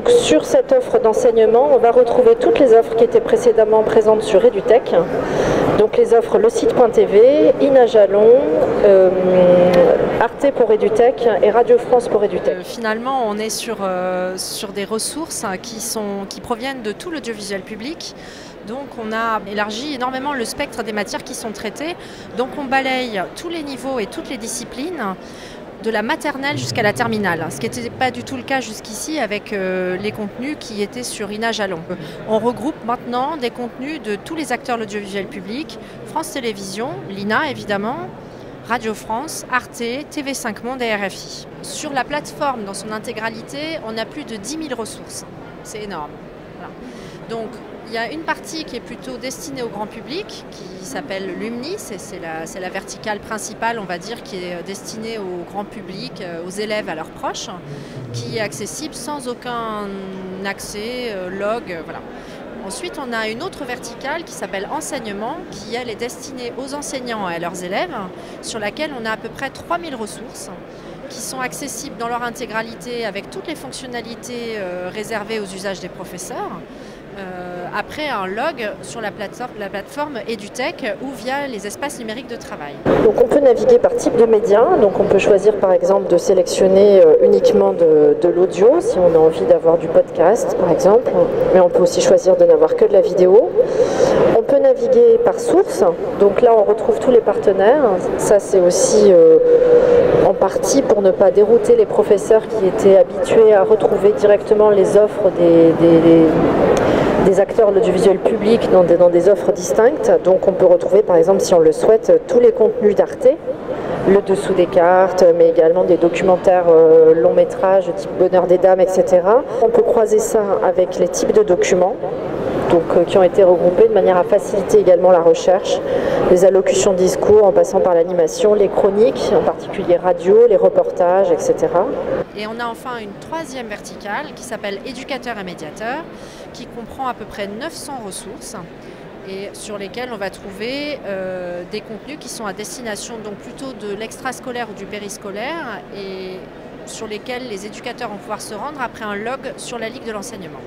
donc sur cette offre d'enseignement, on va retrouver toutes les offres qui étaient précédemment présentes sur EduTech. Donc les offres Le Site.tv, Ina Jalon, Arte pour EduTech et Radio France pour EduTech. Finalement, on est sur des ressources qui proviennent de tout l'audiovisuel public. Donc on a élargi énormément le spectre des matières qui sont traitées. Donc on balaye tous les niveaux et toutes les disciplines, de la maternelle jusqu'à la terminale, ce qui n'était pas du tout le cas jusqu'ici avec les contenus qui étaient sur Ina Jalon. On regroupe maintenant des contenus de tous les acteurs de l'audiovisuel public, France Télévisions, l'INA évidemment, Radio France, Arte, TV5 Monde et RFI. Sur la plateforme dans son intégralité, on a plus de 10 000 ressources. C'est énorme. Voilà. Donc, il y a une partie qui est plutôt destinée au grand public, qui s'appelle Lumni, c'est la verticale principale, on va dire, qui est destinée au grand public, aux élèves, à leurs proches, qui est accessible sans aucun accès, log, voilà. Ensuite, on a une autre verticale qui s'appelle Enseignement, qui elle est destinée aux enseignants et à leurs élèves, sur laquelle on a à peu près 3000 ressources, qui sont accessibles dans leur intégralité avec toutes les fonctionnalités réservées aux usages des professeurs. Après un log sur la plateforme EduTech ou via les espaces numériques de travail. Donc on peut naviguer par type de média, donc on peut choisir par exemple de sélectionner uniquement de l'audio si on a envie d'avoir du podcast par exemple, mais on peut aussi choisir de n'avoir que de la vidéo. On peut naviguer par source, donc là on retrouve tous les partenaires, ça c'est aussi en partie pour ne pas dérouter les professeurs qui étaient habitués à retrouver directement les offres des acteurs de l'audiovisuel public dans des offres distinctes. Donc on peut retrouver par exemple, si on le souhaite, tous les contenus d'Arte, le dessous des cartes, mais également des documentaires longs métrages type Bonheur des dames, etc. On peut croiser ça avec les types de documents, donc, qui ont été regroupés de manière à faciliter également la recherche, les allocutions de discours en passant par l'animation, les chroniques, en particulier radio, les reportages, etc. Et on a enfin une troisième verticale qui s'appelle Éducateurs et médiateurs, qui comprend à peu près 900 ressources et sur lesquelles on va trouver des contenus qui sont à destination donc plutôt de l'extrascolaire ou du périscolaire et sur lesquels les éducateurs vont pouvoir se rendre après un log sur la Ligue de l'enseignement.